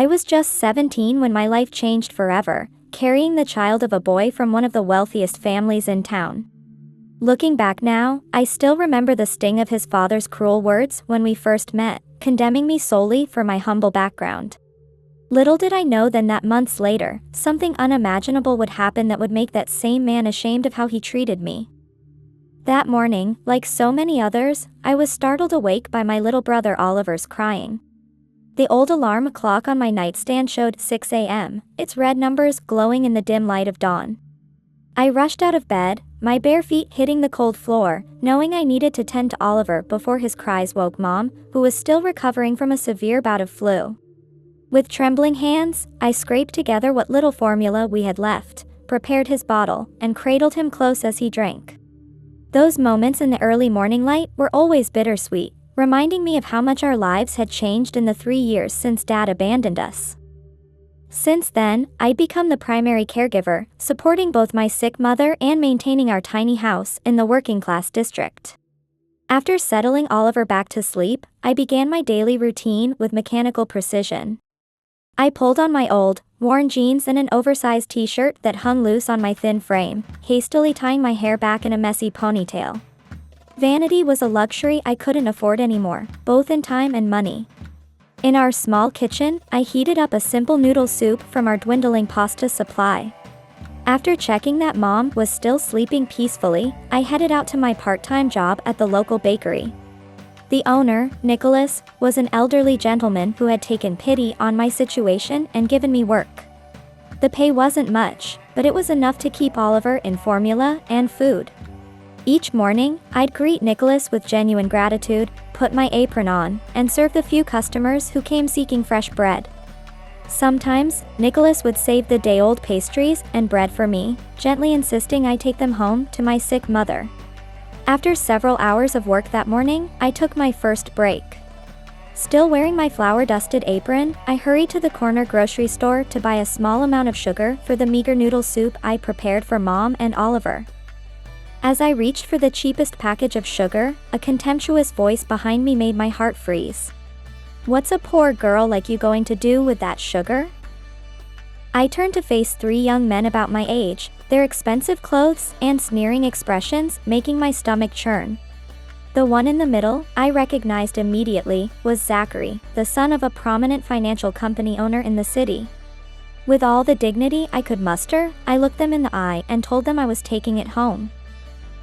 I was just 17 when my life changed forever, carrying the child of a boy from one of the wealthiest families in town. Looking back now, I still remember the sting of his father's cruel words when we first met, condemning me solely for my humble background. Little did I know then that months later, something unimaginable would happen that would make that same man ashamed of how he treated me. That morning, like so many others, I was startled awake by my little brother Oliver's crying. The old alarm clock on my nightstand showed 6 a.m., its red numbers glowing in the dim light of dawn. I rushed out of bed, my bare feet hitting the cold floor, knowing I needed to tend to Oliver before his cries woke Mom, who was still recovering from a severe bout of flu. With trembling hands, I scraped together what little formula we had left, prepared his bottle, and cradled him close as he drank. Those moments in the early morning light were always bittersweet, reminding me of how much our lives had changed in the 3 years since Dad abandoned us. Since then, I'd become the primary caregiver, supporting both my sick mother and maintaining our tiny house in the working-class district. After settling Oliver back to sleep, I began my daily routine with mechanical precision. I pulled on my old, worn jeans and an oversized t-shirt that hung loose on my thin frame, hastily tying my hair back in a messy ponytail. Vanity was a luxury I couldn't afford anymore, both in time and money. In our small kitchen, I heated up a simple noodle soup from our dwindling pasta supply. After checking that Mom was still sleeping peacefully, I headed out to my part-time job at the local bakery. The owner, Nicholas, was an elderly gentleman who had taken pity on my situation and given me work. The pay wasn't much, but it was enough to keep Oliver in formula and food. Each morning, I'd greet Nicholas with genuine gratitude, put my apron on, and serve the few customers who came seeking fresh bread. Sometimes, Nicholas would save the day-old pastries and bread for me, gently insisting I take them home to my sick mother. After several hours of work that morning, I took my first break. Still wearing my flour-dusted apron, I hurried to the corner grocery store to buy a small amount of sugar for the meager noodle soup I prepared for Mom and Oliver. As I reached for the cheapest package of sugar, a contemptuous voice behind me made my heart freeze. "What's a poor girl like you going to do with that sugar?" I turned to face 3 young men about my age, their expensive clothes and sneering expressions making my stomach churn. The one in the middle, I recognized immediately, was Zachary, the son of a prominent financial company owner in the city. With all the dignity I could muster, I looked them in the eye and told them I was taking it home.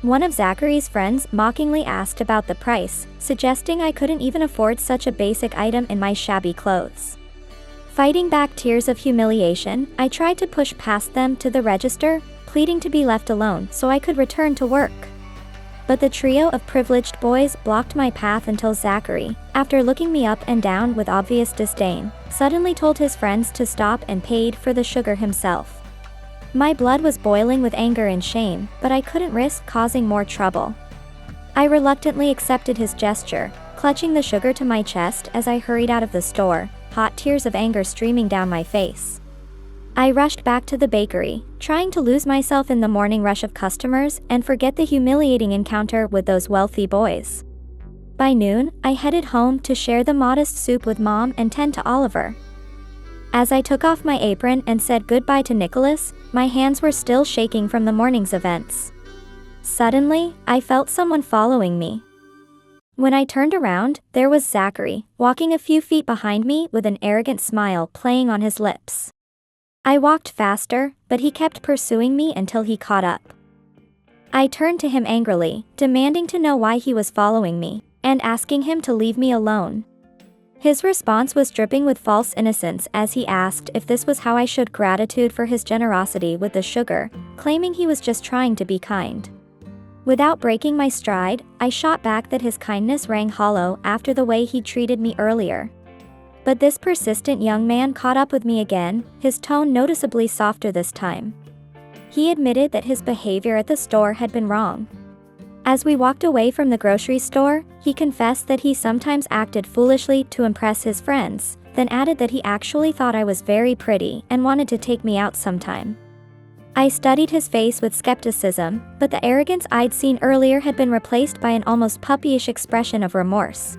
One of Zachary's friends mockingly asked about the price, suggesting I couldn't even afford such a basic item in my shabby clothes. Fighting back tears of humiliation, I tried to push past them to the register, pleading to be left alone so I could return to work. But the trio of privileged boys blocked my path until Zachary, after looking me up and down with obvious disdain, suddenly told his friends to stop and paid for the sugar himself. My blood was boiling with anger and shame, but I couldn't risk causing more trouble. I reluctantly accepted his gesture, clutching the sugar to my chest as I hurried out of the store, hot tears of anger streaming down my face. I rushed back to the bakery, trying to lose myself in the morning rush of customers and forget the humiliating encounter with those wealthy boys. By noon, I headed home to share the modest soup with Mom and tend to Oliver. As I took off my apron and said goodbye to Nicholas, my hands were still shaking from the morning's events. Suddenly, I felt someone following me. When I turned around, there was Zachary, walking a few feet behind me with an arrogant smile playing on his lips. I walked faster, but he kept pursuing me until he caught up. I turned to him angrily, demanding to know why he was following me, and asking him to leave me alone. His response was dripping with false innocence as he asked if this was how I showed gratitude for his generosity with the sugar, claiming he was just trying to be kind. Without breaking my stride, I shot back that his kindness rang hollow after the way he treated me earlier. But this persistent young man caught up with me again, his tone noticeably softer this time. He admitted that his behavior at the store had been wrong. As we walked away from the grocery store, he confessed that he sometimes acted foolishly to impress his friends, then added that he actually thought I was very pretty and wanted to take me out sometime. I studied his face with skepticism, but the arrogance I'd seen earlier had been replaced by an almost puppyish expression of remorse.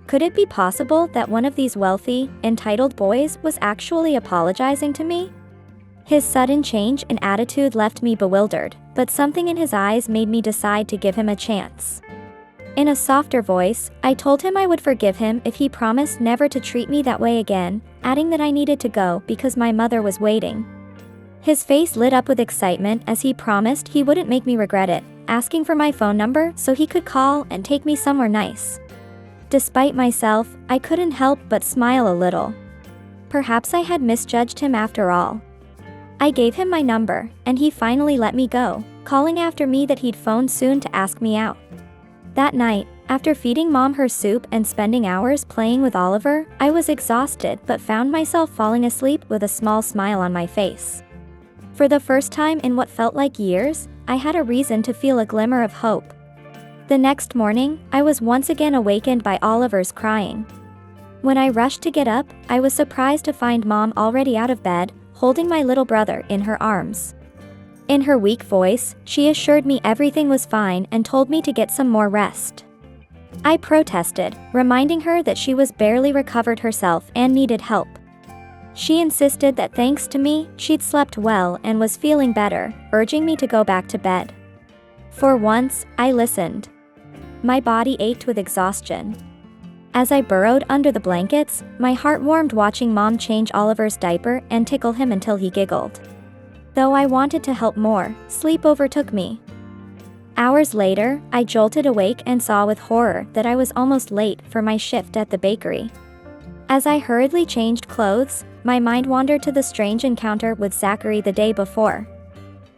Could it be possible that one of these wealthy, entitled boys was actually apologizing to me? His sudden change in attitude left me bewildered, but something in his eyes made me decide to give him a chance. In a softer voice, I told him I would forgive him if he promised never to treat me that way again, adding that I needed to go because my mother was waiting. His face lit up with excitement as he promised he wouldn't make me regret it, asking for my phone number so he could call and take me somewhere nice. Despite myself, I couldn't help but smile a little. Perhaps I had misjudged him after all. I gave him my number, and he finally let me go, calling after me that he'd phone soon to ask me out. That night, after feeding Mom her soup and spending hours playing with Oliver, I was exhausted but found myself falling asleep with a small smile on my face. For the first time in what felt like years, I had a reason to feel a glimmer of hope. The next morning, I was once again awakened by Oliver's crying. When I rushed to get up, I was surprised to find Mom already out of bed, holding my little brother in her arms. In her weak voice, she assured me everything was fine and told me to get some more rest. I protested, reminding her that she was barely recovered herself and needed help. She insisted that thanks to me, she'd slept well and was feeling better, urging me to go back to bed. For once, I listened. My body ached with exhaustion. As I burrowed under the blankets, my heart warmed watching Mom change Oliver's diaper and tickle him until he giggled. Though I wanted to help more, sleep overtook me. Hours later, I jolted awake and saw with horror that I was almost late for my shift at the bakery. As I hurriedly changed clothes, my mind wandered to the strange encounter with Zachary the day before.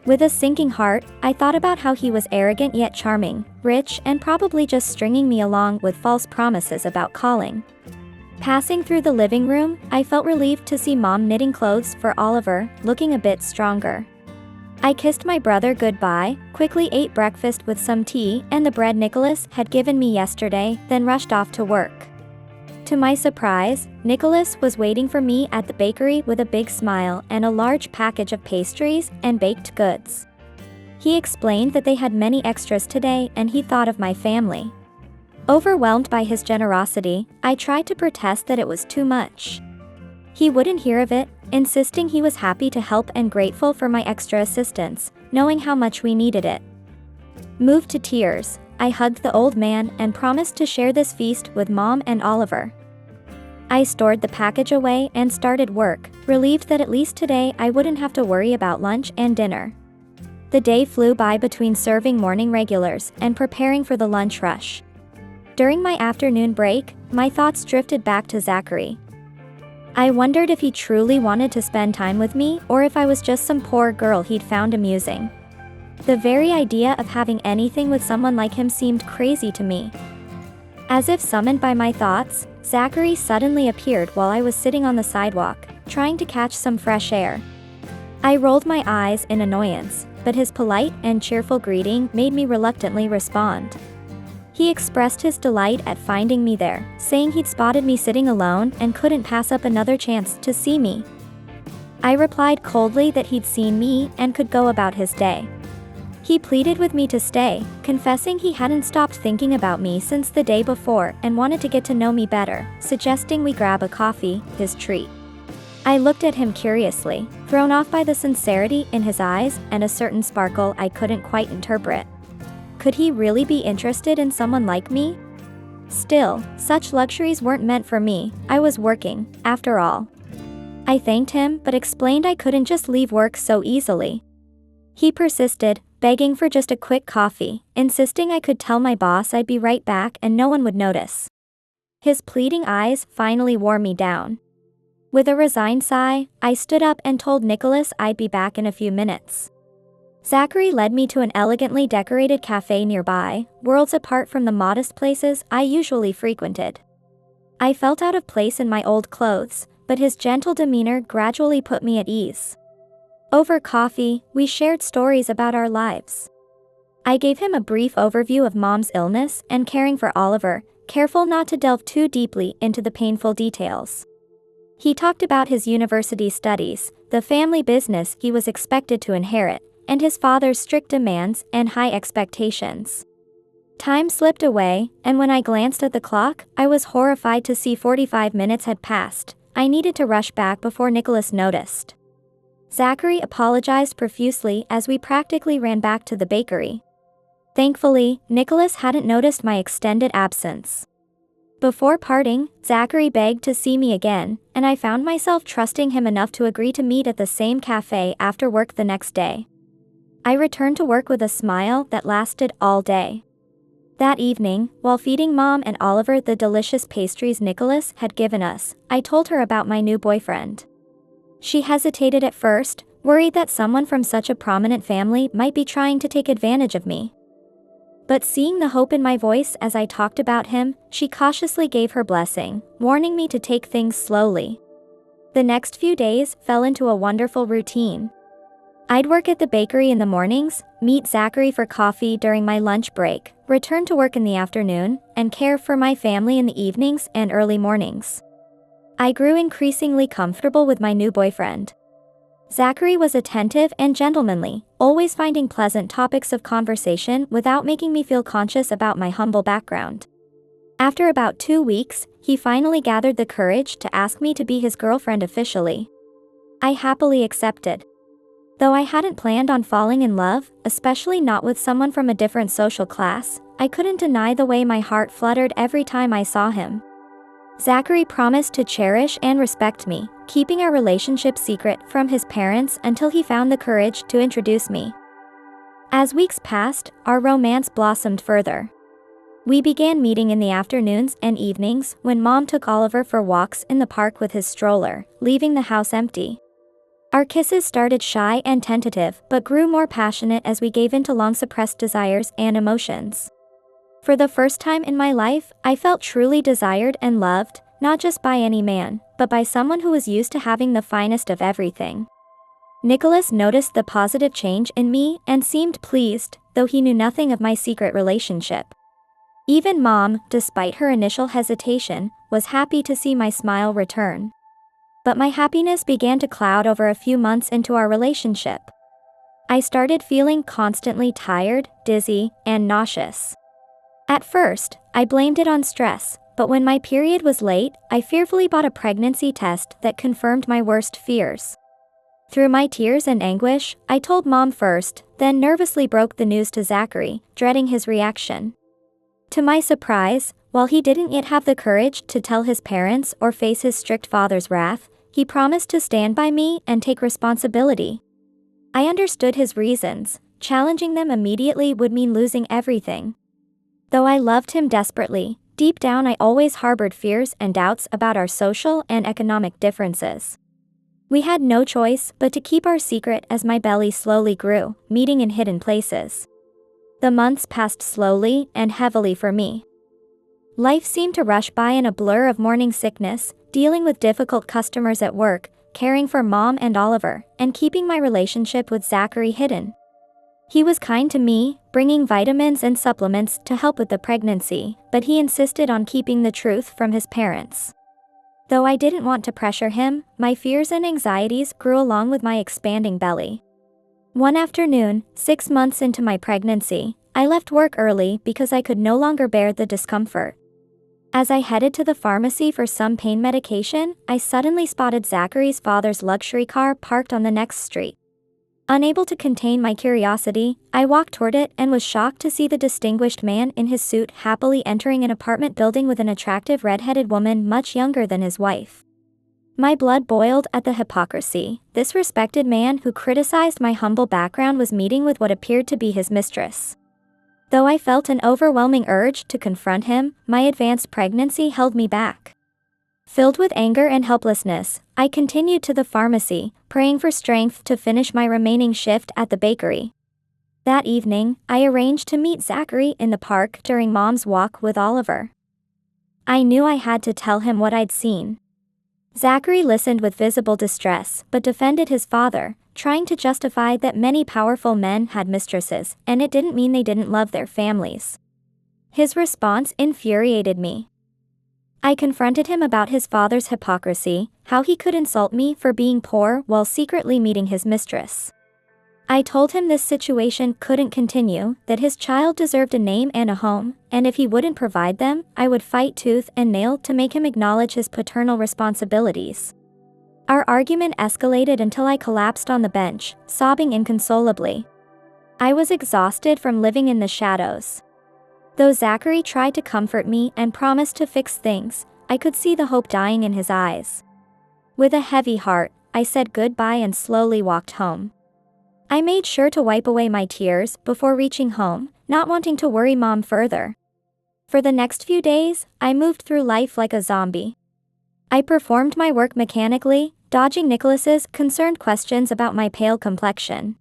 With a sinking heart, I thought about how he was arrogant yet charming, rich, and probably just stringing me along with false promises about calling. Passing through the living room, I felt relieved to see Mom knitting clothes for Oliver, looking a bit stronger. I kissed my brother goodbye, quickly ate breakfast with some tea and the bread Nicholas had given me yesterday, then rushed off to work. To my surprise, Nicholas was waiting for me at the bakery with a big smile and a large package of pastries and baked goods. He explained that they had many extras today and he thought of my family. Overwhelmed by his generosity, I tried to protest that it was too much. He wouldn't hear of it, insisting he was happy to help and grateful for my extra assistance, knowing how much we needed it. Moved to tears, I hugged the old man and promised to share this feast with Mom and Oliver. I stored the package away and started work, relieved that at least today I wouldn't have to worry about lunch and dinner. The day flew by between serving morning regulars and preparing for the lunch rush. During my afternoon break, my thoughts drifted back to Zachary. I wondered if he truly wanted to spend time with me or if I was just some poor girl he'd found amusing. The very idea of having anything with someone like him seemed crazy to me. As if summoned by my thoughts, Zachary suddenly appeared while I was sitting on the sidewalk, trying to catch some fresh air. I rolled my eyes in annoyance, but his polite and cheerful greeting made me reluctantly respond. He expressed his delight at finding me there, saying he'd spotted me sitting alone and couldn't pass up another chance to see me. I replied coldly that he'd seen me and could go about his day. He pleaded with me to stay, confessing he hadn't stopped thinking about me since the day before and wanted to get to know me better, suggesting we grab a coffee, his treat. I looked at him curiously, thrown off by the sincerity in his eyes and a certain sparkle I couldn't quite interpret. Could he really be interested in someone like me? Still, such luxuries weren't meant for me, I was working, after all. I thanked him but explained I couldn't just leave work so easily. He persisted, begging for just a quick coffee, insisting I could tell my boss I'd be right back and no one would notice. His pleading eyes finally wore me down. With a resigned sigh, I stood up and told Nicholas I'd be back in a few minutes. Zachary led me to an elegantly decorated cafe nearby, worlds apart from the modest places I usually frequented. I felt out of place in my old clothes, but his gentle demeanor gradually put me at ease. Over coffee, we shared stories about our lives. I gave him a brief overview of Mom's illness and caring for Oliver, careful not to delve too deeply into the painful details. He talked about his university studies, the family business he was expected to inherit, and his father's strict demands and high expectations. Time slipped away, and when I glanced at the clock, I was horrified to see 45 minutes had passed. I needed to rush back before Nicholas noticed. Zachary apologized profusely as we practically ran back to the bakery. Thankfully, Nicholas hadn't noticed my extended absence. Before parting, Zachary begged to see me again, and I found myself trusting him enough to agree to meet at the same cafe after work the next day. I returned to work with a smile that lasted all day. That evening, while feeding Mom and Oliver the delicious pastries Nicholas had given us, I told her about my new boyfriend. She hesitated at first, worried that someone from such a prominent family might be trying to take advantage of me. But seeing the hope in my voice as I talked about him, she cautiously gave her blessing, warning me to take things slowly. The next few days fell into a wonderful routine. I'd work at the bakery in the mornings, meet Zachary for coffee during my lunch break, return to work in the afternoon, and care for my family in the evenings and early mornings. I grew increasingly comfortable with my new boyfriend. Zachary was attentive and gentlemanly, always finding pleasant topics of conversation without making me feel conscious about my humble background. After about 2 weeks, he finally gathered the courage to ask me to be his girlfriend officially. I happily accepted. Though I hadn't planned on falling in love, especially not with someone from a different social class, I couldn't deny the way my heart fluttered every time I saw him. Zachary promised to cherish and respect me, keeping our relationship secret from his parents until he found the courage to introduce me. As weeks passed, our romance blossomed further. We began meeting in the afternoons and evenings when Mom took Oliver for walks in the park with his stroller, leaving the house empty. Our kisses started shy and tentative but grew more passionate as we gave in to long-suppressed desires and emotions. For the first time in my life, I felt truly desired and loved, not just by any man, but by someone who was used to having the finest of everything. Nicholas noticed the positive change in me and seemed pleased, though he knew nothing of my secret relationship. Even Mom, despite her initial hesitation, was happy to see my smile return. But my happiness began to cloud over a few months into our relationship. I started feeling constantly tired, dizzy, and nauseous. At first, I blamed it on stress, but when my period was late, I fearfully bought a pregnancy test that confirmed my worst fears. Through my tears and anguish, I told Mom first, then nervously broke the news to Zachary, dreading his reaction. To my surprise, while he didn't yet have the courage to tell his parents or face his strict father's wrath, he promised to stand by me and take responsibility. I understood his reasons. Challenging them immediately would mean losing everything. Though I loved him desperately, deep down I always harbored fears and doubts about our social and economic differences. We had no choice but to keep our secret as my belly slowly grew, meeting in hidden places. The months passed slowly and heavily for me. Life seemed to rush by in a blur of morning sickness, dealing with difficult customers at work, caring for Mom and Oliver, and keeping my relationship with Zachary hidden. He was kind to me, bringing vitamins and supplements to help with the pregnancy, but he insisted on keeping the truth from his parents. Though I didn't want to pressure him, my fears and anxieties grew along with my expanding belly. One afternoon, 6 months into my pregnancy, I left work early because I could no longer bear the discomfort. As I headed to the pharmacy for some pain medication, I suddenly spotted Zachary's father's luxury car parked on the next street. Unable to contain my curiosity, I walked toward it and was shocked to see the distinguished man in his suit happily entering an apartment building with an attractive red-headed woman much younger than his wife. My blood boiled at the hypocrisy. This respected man who criticized my humble background was meeting with what appeared to be his mistress. Though I felt an overwhelming urge to confront him, my advanced pregnancy held me back. Filled with anger and helplessness, I continued to the pharmacy, praying for strength to finish my remaining shift at the bakery. That evening, I arranged to meet Zachary in the park during Mom's walk with Oliver. I knew I had to tell him what I'd seen. Zachary listened with visible distress but defended his father, trying to justify that many powerful men had mistresses, and it didn't mean they didn't love their families. His response infuriated me. I confronted him about his father's hypocrisy, how he could insult me for being poor while secretly meeting his mistress. I told him this situation couldn't continue, that his child deserved a name and a home, and if he wouldn't provide them, I would fight tooth and nail to make him acknowledge his paternal responsibilities. Our argument escalated until I collapsed on the bench, sobbing inconsolably. I was exhausted from living in the shadows. Though Zachary tried to comfort me and promised to fix things, I could see the hope dying in his eyes. With a heavy heart, I said goodbye and slowly walked home. I made sure to wipe away my tears before reaching home, not wanting to worry Mom further. For the next few days, I moved through life like a zombie. I performed my work mechanically, dodging Nicholas's concerned questions about my pale complexion.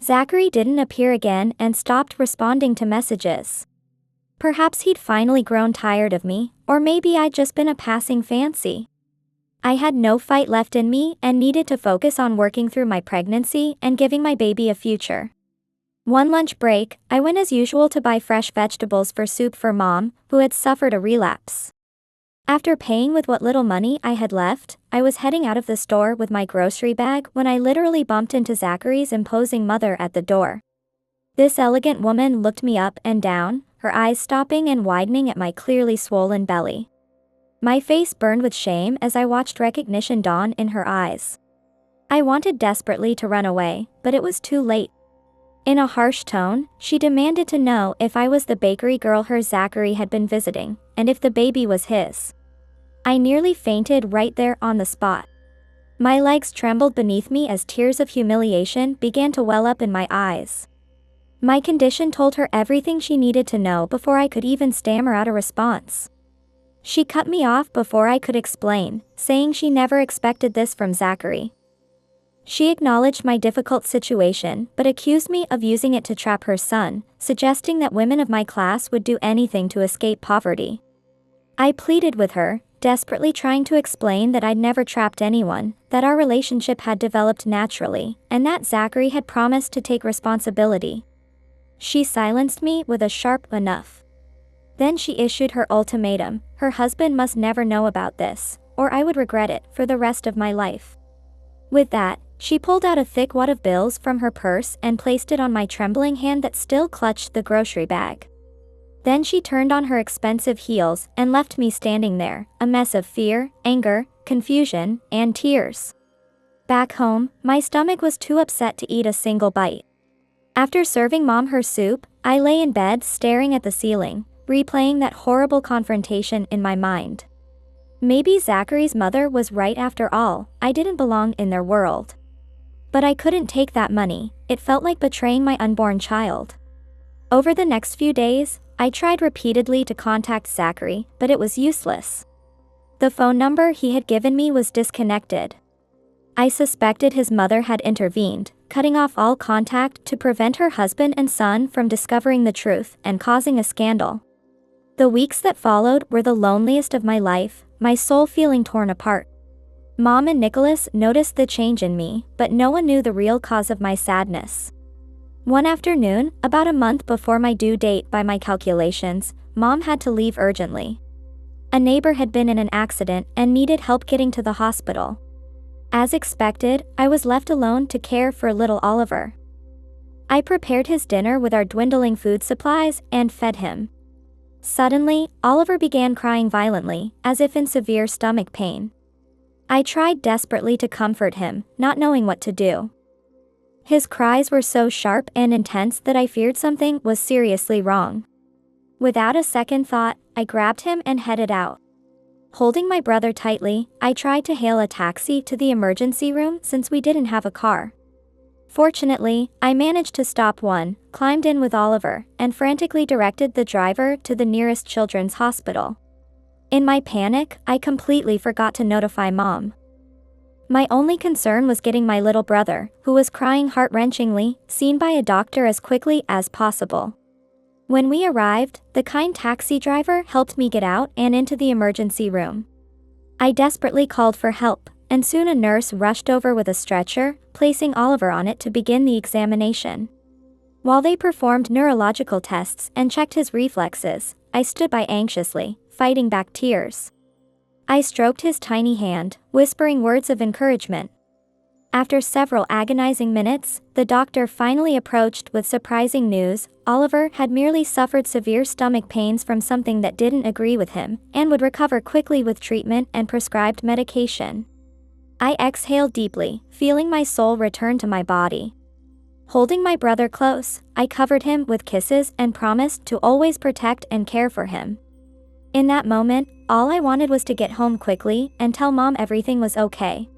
Zachary didn't appear again and stopped responding to messages. Perhaps he'd finally grown tired of me, or maybe I'd just been a passing fancy. I had no fight left in me and needed to focus on working through my pregnancy and giving my baby a future. One lunch break, I went as usual to buy fresh vegetables for soup for Mom, who had suffered a relapse. After paying with what little money I had left, I was heading out of the store with my grocery bag when I literally bumped into Zachary's imposing mother at the door. This elegant woman looked me up and down, her eyes stopping and widening at my clearly swollen belly. My face burned with shame as I watched recognition dawn in her eyes. I wanted desperately to run away, but it was too late. In a harsh tone, she demanded to know if I was the bakery girl her Zachary had been visiting, and if the baby was his. I nearly fainted right there on the spot. My legs trembled beneath me as tears of humiliation began to well up in my eyes. My condition told her everything she needed to know before I could even stammer out a response. She cut me off before I could explain, saying she never expected this from Zachary. She acknowledged my difficult situation but accused me of using it to trap her son, suggesting that women of my class would do anything to escape poverty. I pleaded with her, desperately trying to explain that I'd never trapped anyone, that our relationship had developed naturally, and that Zachary had promised to take responsibility. She silenced me with a sharp "enough." Then she issued her ultimatum: her husband must never know about this, or I would regret it for the rest of my life. With that, she pulled out a thick wad of bills from her purse and placed it on my trembling hand that still clutched the grocery bag. Then she turned on her expensive heels and left me standing there, a mess of fear, anger, confusion, and tears. Back home, my stomach was too upset to eat a single bite. After serving Mom her soup, I lay in bed staring at the ceiling, replaying that horrible confrontation in my mind. Maybe Zachary's mother was right after all, I didn't belong in their world. But I couldn't take that money, it felt like betraying my unborn child. Over the next few days, I tried repeatedly to contact Zachary, but it was useless. The phone number he had given me was disconnected. I suspected his mother had intervened, cutting off all contact to prevent her husband and son from discovering the truth and causing a scandal. The weeks that followed were the loneliest of my life, my soul feeling torn apart. Mom and Nicholas noticed the change in me, but no one knew the real cause of my sadness. One afternoon, about a month before my due date by my calculations, Mom had to leave urgently. A neighbor had been in an accident and needed help getting to the hospital. As expected, I was left alone to care for little Oliver. I prepared his dinner with our dwindling food supplies and fed him. Suddenly, Oliver began crying violently, as if in severe stomach pain. I tried desperately to comfort him, not knowing what to do. His cries were so sharp and intense that I feared something was seriously wrong. Without a second thought, I grabbed him and headed out. Holding my brother tightly, I tried to hail a taxi to the emergency room since we didn't have a car. Fortunately, I managed to stop one, climbed in with Oliver, and frantically directed the driver to the nearest children's hospital. In my panic, I completely forgot to notify Mom. My only concern was getting my little brother, who was crying heart-wrenchingly, seen by a doctor as quickly as possible. When we arrived, the kind taxi driver helped me get out and into the emergency room. I desperately called for help, and soon a nurse rushed over with a stretcher, placing Oliver on it to begin the examination. While they performed neurological tests and checked his reflexes, I stood by anxiously, fighting back tears. I stroked his tiny hand, whispering words of encouragement. After several agonizing minutes, the doctor finally approached with surprising news. Oliver had merely suffered severe stomach pains from something that didn't agree with him, and would recover quickly with treatment and prescribed medication. I exhaled deeply, feeling my soul return to my body. Holding my brother close, I covered him with kisses and promised to always protect and care for him. In that moment, all I wanted was to get home quickly and tell Mom everything was okay.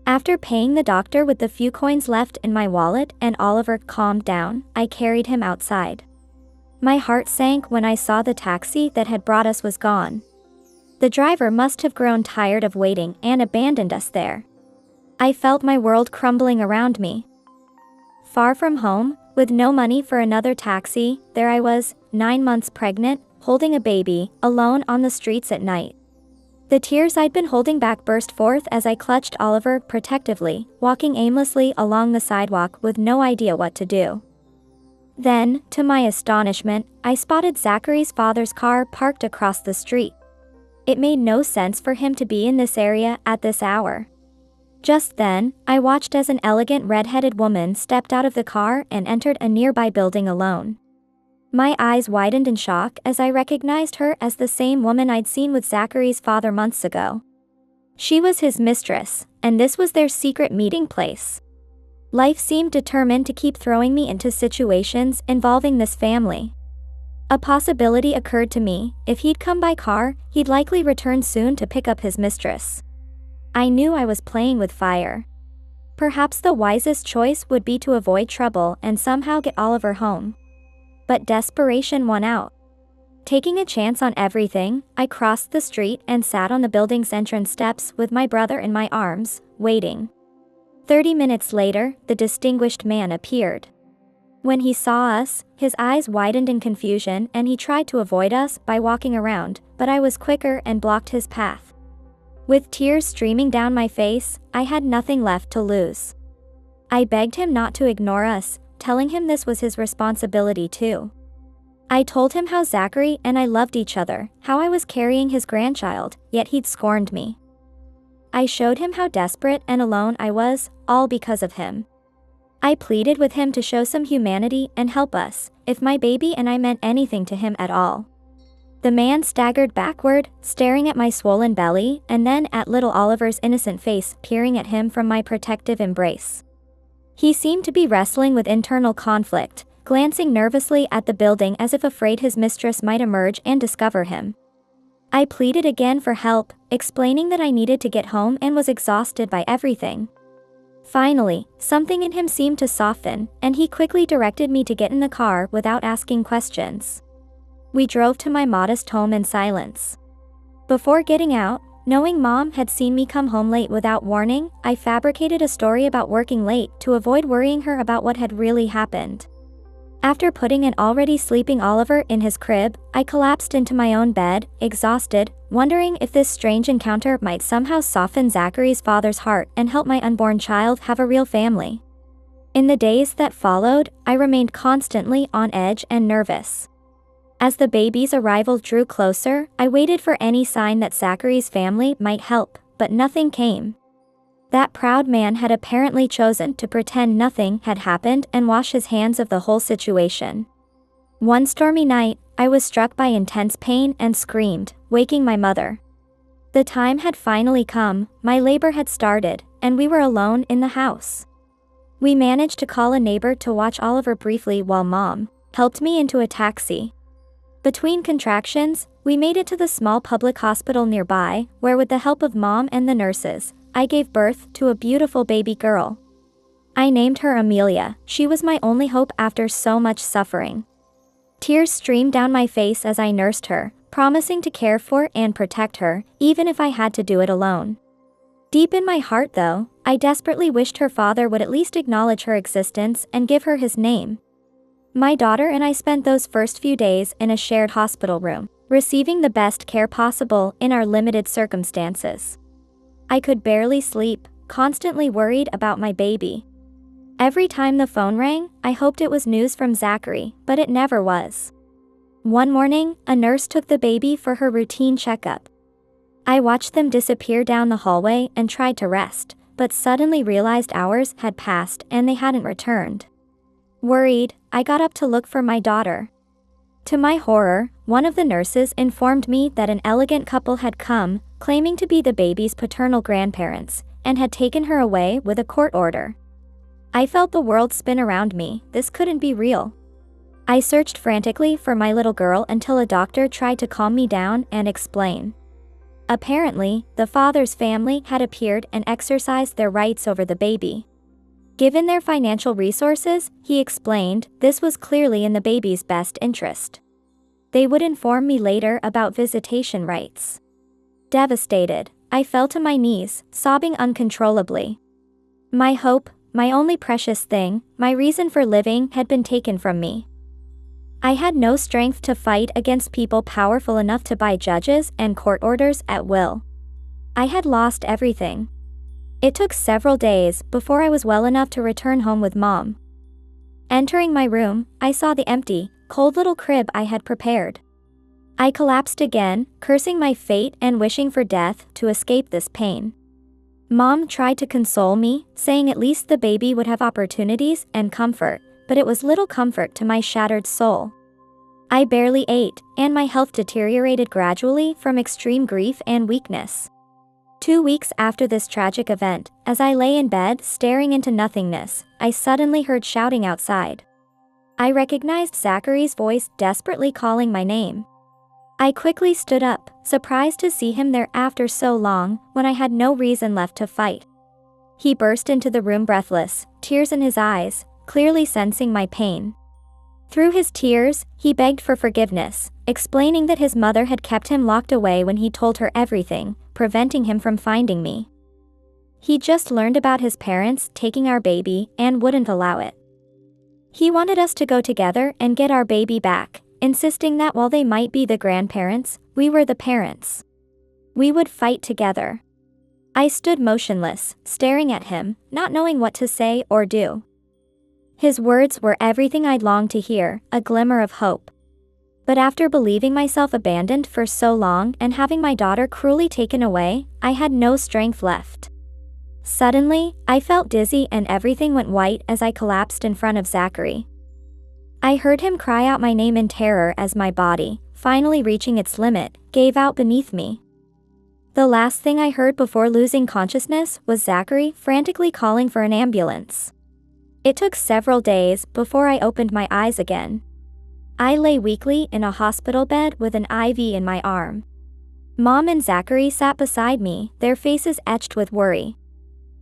After paying the doctor with the few coins left in my wallet and Oliver calmed down, I carried him outside. My heart sank when I saw the taxi that had brought us was gone. The driver must have grown tired of waiting and abandoned us there. I felt my world crumbling around me. Far from home, with no money for another taxi, there I was, 9 months pregnant, holding a baby, alone on the streets at night. The tears I'd been holding back burst forth as I clutched Oliver protectively, walking aimlessly along the sidewalk with no idea what to do. Then, to my astonishment, I spotted Zachary's father's car parked across the street. It made no sense for him to be in this area at this hour. Just then, I watched as an elegant red-headed woman stepped out of the car and entered a nearby building alone. My eyes widened in shock as I recognized her as the same woman I'd seen with Zachary's father months ago. She was his mistress, and this was their secret meeting place. Life seemed determined to keep throwing me into situations involving this family. A possibility occurred to me: if he'd come by car, he'd likely return soon to pick up his mistress. I knew I was playing with fire. Perhaps the wisest choice would be to avoid trouble and somehow get Oliver home. But desperation won out. Taking a chance on everything, I crossed the street and sat on the building's entrance steps with my brother in my arms, waiting. 30 minutes later, the distinguished man appeared. When he saw us, his eyes widened in confusion and he tried to avoid us by walking around, but I was quicker and blocked his path. With tears streaming down my face, I had nothing left to lose. I begged him not to ignore us, telling him this was his responsibility too. I told him how Zachary and I loved each other, how I was carrying his grandchild, yet he'd scorned me. I showed him how desperate and alone I was, all because of him. I pleaded with him to show some humanity and help us, if my baby and I meant anything to him at all. The man staggered backward, staring at my swollen belly, and then at little Oliver's innocent face peering at him from my protective embrace. He seemed to be wrestling with internal conflict, glancing nervously at the building as if afraid his mistress might emerge and discover him. I pleaded again for help, explaining that I needed to get home and was exhausted by everything. Finally, something in him seemed to soften, and he quickly directed me to get in the car without asking questions. We drove to my modest home in silence. Before getting out, knowing Mom had seen me come home late without warning, I fabricated a story about working late to avoid worrying her about what had really happened. After putting an already sleeping Oliver in his crib, I collapsed into my own bed, exhausted, wondering if this strange encounter might somehow soften Zachary's father's heart and help my unborn child have a real family. In the days that followed, I remained constantly on edge and nervous. As the baby's arrival drew closer, I waited for any sign that Zachary's family might help, but nothing came. That proud man had apparently chosen to pretend nothing had happened and wash his hands of the whole situation. One stormy night, I was struck by intense pain and screamed, waking my mother. The time had finally come, my labor had started, and we were alone in the house. We managed to call a neighbor to watch Oliver briefly while Mom helped me into a taxi. Between contractions, we made it to the small public hospital nearby, where with the help of Mom and the nurses, I gave birth to a beautiful baby girl. I named her Amelia. She was my only hope after so much suffering. Tears streamed down my face as I nursed her, promising to care for and protect her, even if I had to do it alone. Deep in my heart though, I desperately wished her father would at least acknowledge her existence and give her his name. My daughter and I spent those first few days in a shared hospital room, receiving the best care possible in our limited circumstances. I could barely sleep, constantly worried about my baby. Every time the phone rang, I hoped it was news from Zachary, but it never was. One morning, a nurse took the baby for her routine checkup. I watched them disappear down the hallway and tried to rest, but suddenly realized hours had passed and they hadn't returned. Worried, I got up to look for my daughter. To my horror, one of the nurses informed me that an elegant couple had come, claiming to be the baby's paternal grandparents, and had taken her away with a court order. I felt the world spin around me. This couldn't be real. I searched frantically for my little girl until a doctor tried to calm me down and explain. Apparently, the father's family had appeared and exercised their rights over the baby. Given their financial resources, he explained, this was clearly in the baby's best interest. They would inform me later about visitation rights. Devastated, I fell to my knees, sobbing uncontrollably. My hope, my only precious thing, my reason for living had been taken from me. I had no strength to fight against people powerful enough to buy judges and court orders at will. I had lost everything. It took several days before I was well enough to return home with Mom. Entering my room, I saw the empty, cold little crib I had prepared. I collapsed again, cursing my fate and wishing for death to escape this pain. Mom tried to console me, saying at least the baby would have opportunities and comfort, but it was little comfort to my shattered soul. I barely ate, and my health deteriorated gradually from extreme grief and weakness. 2 weeks after this tragic event, as I lay in bed staring into nothingness, I suddenly heard shouting outside. I recognized Zachary's voice desperately calling my name. I quickly stood up, surprised to see him there after so long, when I had no reason left to fight. He burst into the room breathless, tears in his eyes, clearly sensing my pain. Through his tears, he begged for forgiveness, explaining that his mother had kept him locked away when he told her everything, preventing him from finding me. He just learned about his parents taking our baby and wouldn't allow it. He wanted us to go together and get our baby back, insisting that while they might be the grandparents, we were the parents. We would fight together. I stood motionless, staring at him, not knowing what to say or do. His words were everything I'd longed to hear, a glimmer of hope. But after believing myself abandoned for so long and having my daughter cruelly taken away, I had no strength left. Suddenly, I felt dizzy and everything went white as I collapsed in front of Zachary. I heard him cry out my name in terror as my body, finally reaching its limit, gave out beneath me. The last thing I heard before losing consciousness was Zachary frantically calling for an ambulance. It took several days before I opened my eyes again. I lay weakly in a hospital bed with an IV in my arm. Mom and Zachary sat beside me, their faces etched with worry.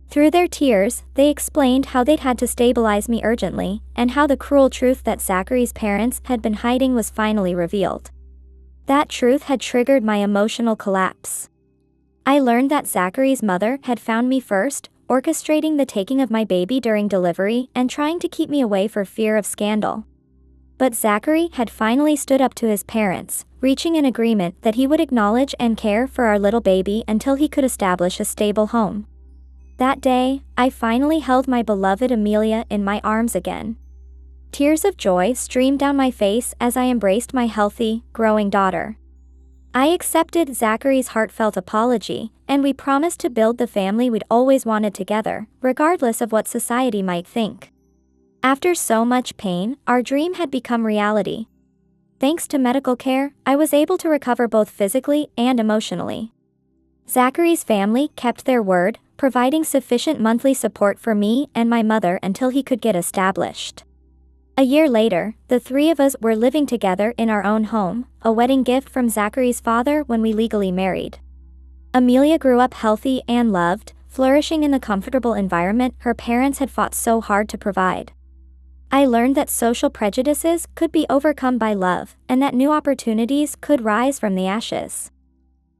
Through their tears, they explained how they'd had to stabilize me urgently, and how the cruel truth that Zachary's parents had been hiding was finally revealed. That truth had triggered my emotional collapse. I learned that Zachary's mother had found me first, orchestrating the taking of my baby during delivery and trying to keep me away for fear of scandal. But Zachary had finally stood up to his parents, reaching an agreement that he would acknowledge and care for our little baby until he could establish a stable home. That day, I finally held my beloved Amelia in my arms again. Tears of joy streamed down my face as I embraced my healthy, growing daughter. I accepted Zachary's heartfelt apology, and we promised to build the family we'd always wanted together, regardless of what society might think. After so much pain, our dream had become reality. Thanks to medical care, I was able to recover both physically and emotionally. Zachary's family kept their word, providing sufficient monthly support for me and my mother until he could get established. A year later, the three of us were living together in our own home, a wedding gift from Zachary's father when we legally married. Amelia grew up healthy and loved, flourishing in the comfortable environment her parents had fought so hard to provide. I learned that social prejudices could be overcome by love, and that new opportunities could rise from the ashes.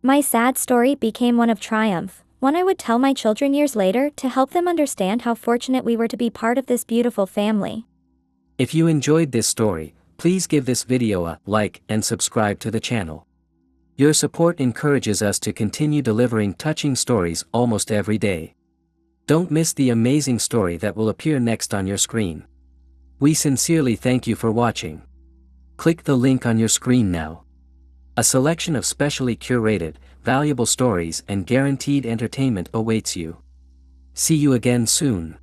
My sad story became one of triumph, one I would tell my children years later to help them understand how fortunate we were to be part of this beautiful family. If you enjoyed this story, please give this video a like and subscribe to the channel. Your support encourages us to continue delivering touching stories almost every day. Don't miss the amazing story that will appear next on your screen. We sincerely thank you for watching. Click the link on your screen now. A selection of specially curated, valuable stories and guaranteed entertainment awaits you. See you again soon.